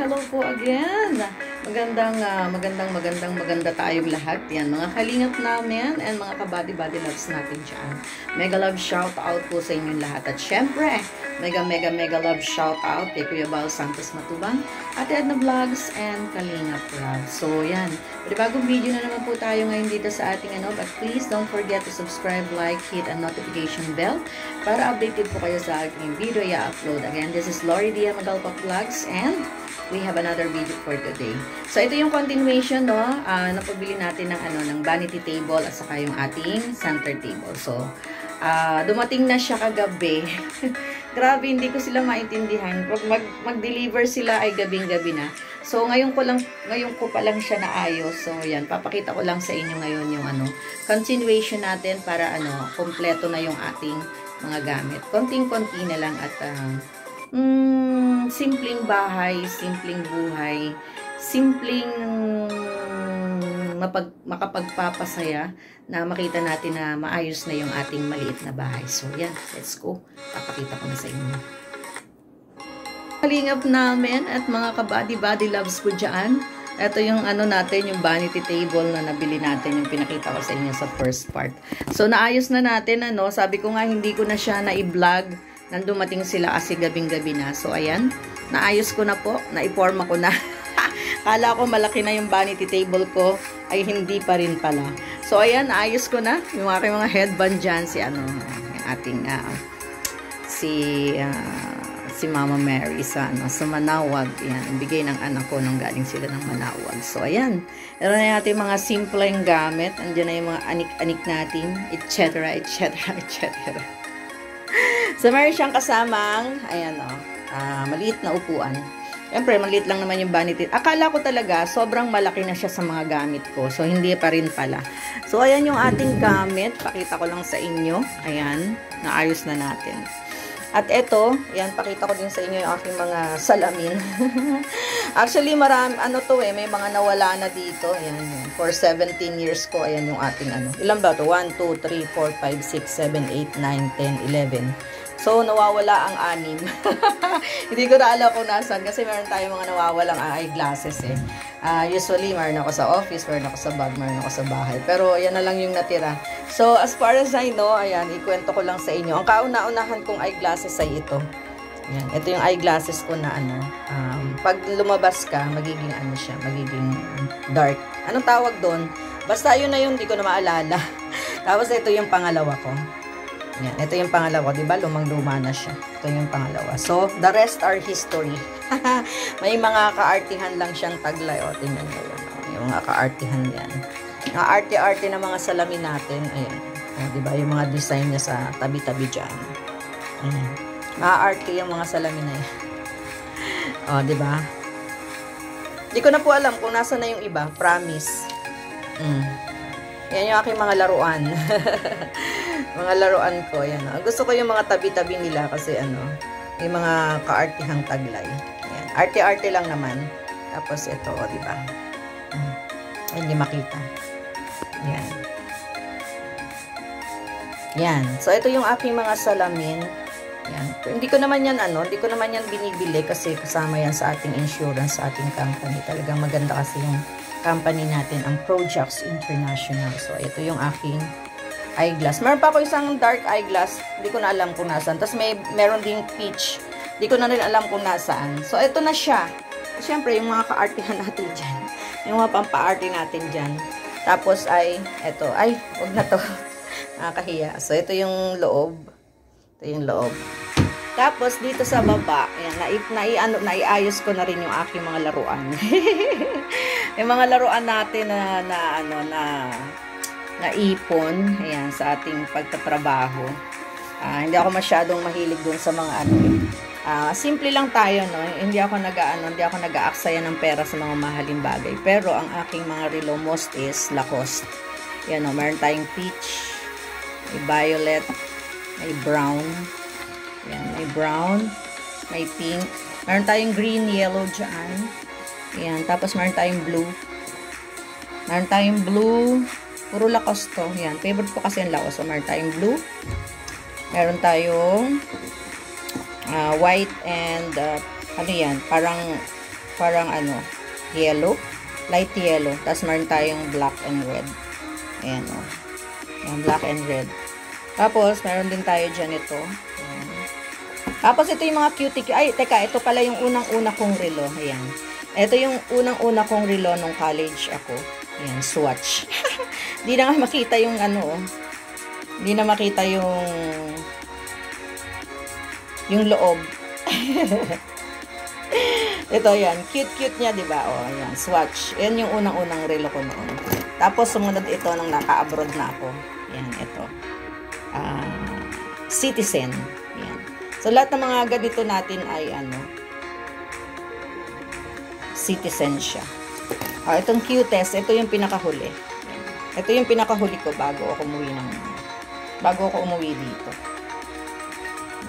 hello po again. Maganda tayong lahat. Yan, mga kalingap namin and mga ka-body loves natin dyan. Mega love shout out po sa inyong lahat. At syempre, mega love shout out kay Kuya Bal Santos Matubang, Ate Edna Vlogs, and Kalingap Love. So, yan. Bagong video na naman po tayo ngayon dito sa ating but please don't forget to subscribe, like, hit ang notification bell para updated po kayo sa aking video i-upload. Again, this is Lori Dia Magalpa Vlogs and we have another video for today. So, ito yung continuation, no? Napabili natin ng vanity table at saka yung ating center table. So, dumating na siya kagabi. Grabe, hindi ko sila maintindihan. Pag mag-deliver sila ay gabing-gabi na. So, ngayon ko pa lang siya naayos. So, yan, papakita ko lang sa inyo ngayon yung continuation natin para kompleto na yung ating mga gamit. Konting-konti na lang at simpleng bahay, simpleng buhay, simpleng makapagpapasaya na makita natin na maayos na yung ating maliit na bahay. So, yan. Let's go. Papakita ko na sa inyo. Kalingap namin at mga ka-body loves ko dyan. Ito yung natin, yung vanity table na nabili natin, yung pinakita ko sa inyo sa first part. So, naayos na natin, sabi ko nga, hindi ko na siya na-i-vlog nang dumating sila kasi gabing-gabi na. So, ayan. Naayos ko na po. Na-iporma ko na. Kala ko malaki na yung vanity table ko, ay hindi pa rin pala. So, ayan, naayos ko na. Yung aking mga headband dyan, yung ating, si Mama Mary sa Manawag. Yan, ibigay ng anak ko nung galing sila ng Manawag. So, ayan. Meron na natin mga simpleng gamit. Andiyan na yung mga anik-anik natin, etc. So, meron siyang kasamang, ayan maliit na upuan. Siyempre, maliit lang naman yung vanity. Akala ko talaga, sobrang malaki na siya sa mga gamit ko. So, hindi pa rin pala. So, ayan yung ating gamit. Pakita ko lang sa inyo. Ayan, naayos na natin. At ito, ayan, pakita ko din sa inyo yung aking mga salamin. Actually, marami, may mga nawala na dito. Ayan, for 17 years ko, ayan yung ating Ilan ba ito? 1, 2, 3, 4, 5, 6, 7, 8, 9, 10, 11. So, nawawala ang 6. Hindi ko na alam kung nasan kasi meron tayong mga nawawalang eyeglasses eh. Usually, meron ako sa office, meron ako sa bag, meron ako sa bahay. Pero, ayan na lang yung natira. So, as far as I know, ayan, ikwento ko lang sa inyo. Ang kauna-unahan kong eyeglasses ay ito. Ayan, ito yung eyeglasses ko na pag lumabas ka, magiging siya, magiging dark. Anong tawag doon? Basta yun na yun, hindi ko na maalala. Tapos, ito yung pangalawa ko. Yan, ito yung pangalawa, di ba? Lumang-luma na siya. Ito yung pangalawa. So, the rest are history. May mga kaartihan lang siyang taglay. O, tingnan nyo yun. Yung mga kaartihan yan. Mga arte-arte na mga salamin natin. Ayan. Di ba? Yung mga design niya sa tabi-tabi dyan. Ayan. Mga arte yung mga salamin na yan. O, di ba? Di ko na po alam kung nasa na yung iba. Promise. Yan yung aking mga laruan. Mga laruan ko, yan. Gusto ko yung mga tabi-tabi nila kasi may mga kaartihang taglay. Yan. Arte-arte lang naman. Tapos ito, di ba? Hindi makita. Yan. Yan. So ito yung aking mga salamin. Yan. Hindi ko naman yan binibili kasi kasama yan sa ating insurance, sa ating company. Talagang maganda kasi yung company natin, ang Projects International. So ito yung aking eyeglass. Meron pa ako isang dark eyeglass. Hindi ko na alam kung nasaan. Tapos meron ding peach. Hindi ko na rin alam kung nasaan. So, ito na siya. Siyempre, yung mga kaartihan natin dyan. Yung mga pampaarte natin dyan. Tapos ito. Huwag na to. Nakakahiya. So, ito yung loob. Ito yung loob. Tapos, dito sa baba, ayan, naiayos ko na rin yung aking mga laruan. Yung mga laruan natin na ipon, ayan, sa ating pagtatrabaho. Hindi ako masyadong mahilig dun sa mga simple lang tayo, no? Hindi ako nag-aaksaya ng pera sa mga mahaling bagay. Pero ang aking mga relo most is Lacoste. Yan, no? Meron tayong peach, may violet, may brown. Yan, may brown, may pink. Meron tayong green, yellow dyan. Yan, tapos meron tayong blue. Meron tayong blue, puro Lacoste to. Yan. Favorite ko kasi yung Lacoste. So, meron tayong blue. Meron tayong white and ano yan, parang parang ano, yellow, light yellow. Tapos meron tayong black and red. Ayan, oh. Ayan, black and red. Tapos, meron din tayo dyan ito. Ayan. Tapos, ito yung mga cutie. Ay, teka, ito pala yung unang-una kong relo. Ayan. Ito yung unang-una kong relo nung college ako. Ayan, Swatch. Hindi na nga makita yung ano, oh. Hindi na makita yung loob. Ito, yan. Cute-cute niya, diba? O, ayan. Swatch. Yan yung unang-unang relo ko noon. Tapos, sumunod ito nung naka-abroad na ako. Yan, ito. Citizen. Yan. So, lahat ng mga ganito natin ay, ano, Citizen siya. Itong cutest, ito yung pinakahuli. Yan. Ito yung pinakahuli ko bago ako umuwi dito.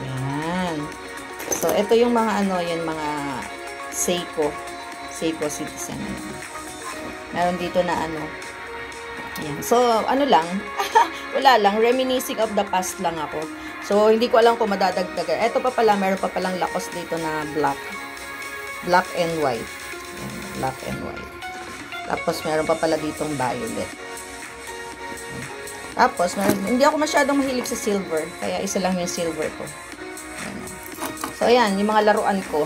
Yan. So, ito yung mga ano, yan mga Seiko Citizen. Meron dito na ano. Yan. So, ano lang, wala lang, reminiscing of the past lang ako. So, hindi ko alam kung madadagdagan. Ito pa pala, meron pa palang lakos dito na black and white. Yan, black and white. Tapos, meron pa pala ditong violet. Tapos, hindi ako masyadong mahilig sa silver. Kaya isa lang yung silver ko. So, ayan, yung mga laruan ko.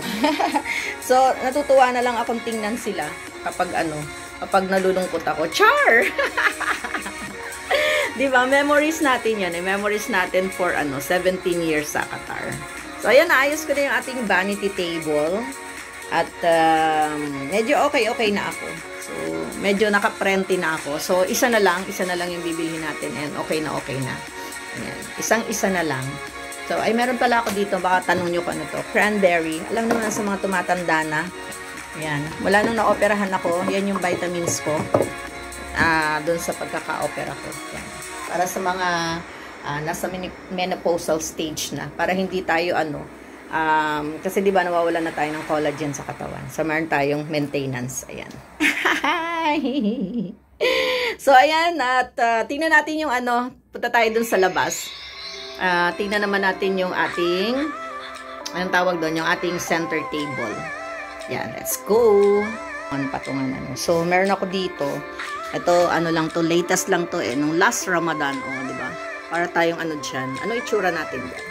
So, natutuwa na lang akong tingnan sila kapag nalulungkot ako. Char! Diba? Memories natin yan. Memories natin for 17 years sa Qatar. So, ayan, naayos ko na yung ating vanity table. At, medyo okay na ako. So, medyo naka-prenty na ako. So, isa na lang yung bibilhin natin and okay na. Ayan, isang-isa na lang. So, ay meron pala ako dito, baka tanong nyo kung ano to, cranberry. Alam naman sa mga tumatanda na. Ayan, wala nung na-operahan ako, yan yung vitamins ko. Doon sa pagkaka-opera ko. Ayan. Para sa mga nasa menopausal stage na, para hindi tayo kasi di ba nawawalan na tayo ng collagen sa katawan. So, meron tayong maintenance. Ayan. So, ayan, at tingnan natin yung punta tayo dun sa labas. Tingnan naman natin yung ating, anong tawag doon, yung ating center table. Yan, let's go. Patungan So, meron ako dito. Ito, lang to, latest lang to nung last Ramadan, di ba? Para tayong dyan. Ano itsura natin dyan?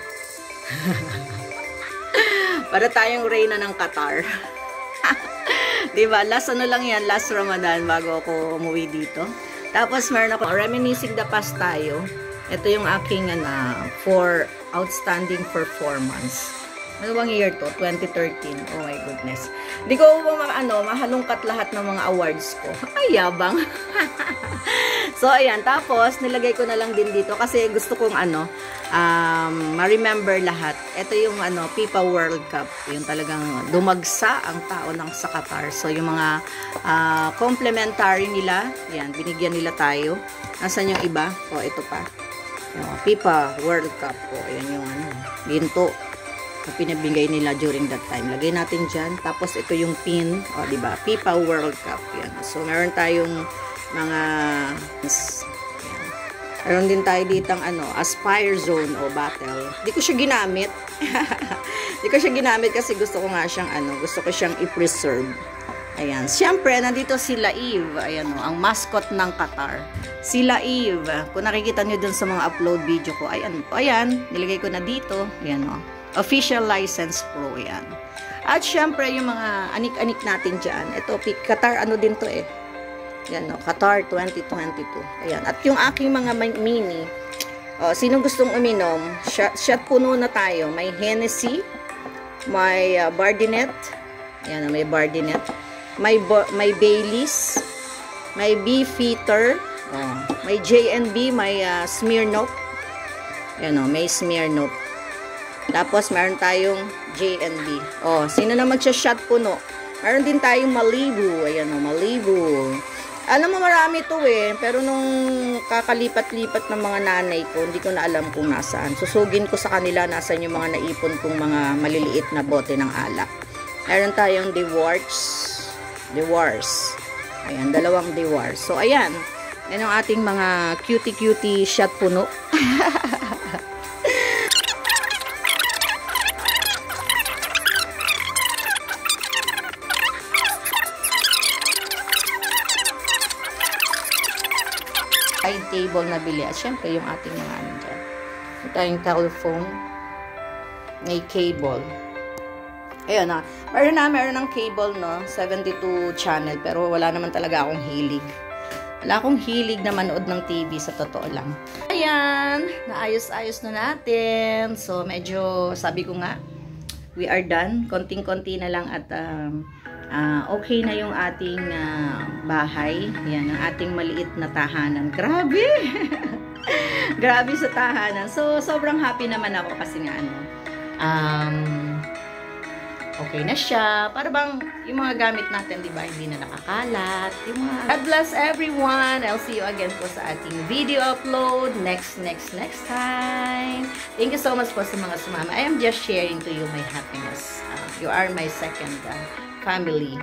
Para tayong reyna ng Qatar. Di ba? Last lang yan, last Ramadan bago ako umuwi dito. Tapos, meron ako, reminiscing the past tayo. Ito yung aking for outstanding performance. Ano bang year to? 2013. Oh my goodness. Hindi ko mahalungkat lahat ng mga awards ko. Ay, yabang. So, ayan. Tapos, nilagay ko na lang din dito kasi gusto kong ma-remember lahat. Ito yung FIFA World Cup. Yung talagang dumagsa ang tao ng sa Qatar. So, yung mga complimentary nila, yan, binigyan nila tayo. Nasaan yung iba? Oh, ito pa. FIFA World Cup po. Ayan yung ginto na pinabigay nila during that time. Lagay natin dyan. Tapos ito yung pin. O, diba? FIFA World Cup. Yan. So, meron tayong mga yan. Meron din tayo ditang Aspire Zone o Battle. Di ko siya ginamit. Di ko siya ginamit kasi gusto ko nga siyang gusto ko siyang i-preserve. Ayan. Siyempre, nandito si Laif. Ayan ang mascot ng Qatar. Si Laif. Kung nakikita nyo dun sa mga upload video ko, ayan, nilagay ko na dito. Ayan Official License Pro. Ayan. At siyempre, yung mga anik-anik natin dyan. Ito, Qatar, din to Ayan, Qatar 2022. Ayan. At yung aking mga mini, sinong gustong uminom, shot puno na tayo. May Hennessy, may Bardinet. Ayan, may Bardinet. May Baileys, may Beefeater, may J&B, may Smirnoff. Ayan may Smirnoff. Tapos, meron tayong J&B. Sino na magsha-shot puno? Meron din tayong Malibu. Ayan Malibu. Alam mo, marami to pero nung kakalipat-lipat ng mga nanay ko, hindi ko na alam kung nasaan. Susugin ko sa kanila, nasaan yung mga naipon kong mga maliliit na bote ng alak. Meron tayong Dewars. Ayan, dalawang Dewars. So, ayan. Yan ang ating mga cutie shot puno. side table na bili. At syempre, yung ating mga ano dyan. Ito yung telephone. May cable. Ayun na. Meron ng cable, no? 72 channel. Pero wala naman talaga akong hilig. Wala akong hilig na manood ng TV, sa totoo lang. Ayan. Naayos-ayos na natin. So, medyo, sabi ko nga, we are done. Konting-konti na lang at okay na yung ating bahay. Ayan, ang ating maliit na tahanan. Grabe! Grabe sa tahanan. So, sobrang happy naman ako kasi nga okay na siya. Para bang yung mga gamit natin, di ba, hindi na nakakalat. Yung mga... God bless everyone. I'll see you again po sa ating video upload next time. Thank you so much po sa mga sumama. I am just sharing to you my happiness. You are my second family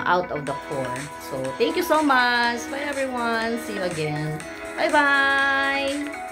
out of the core. So, thank you so much. Bye everyone. See you again. Bye-bye.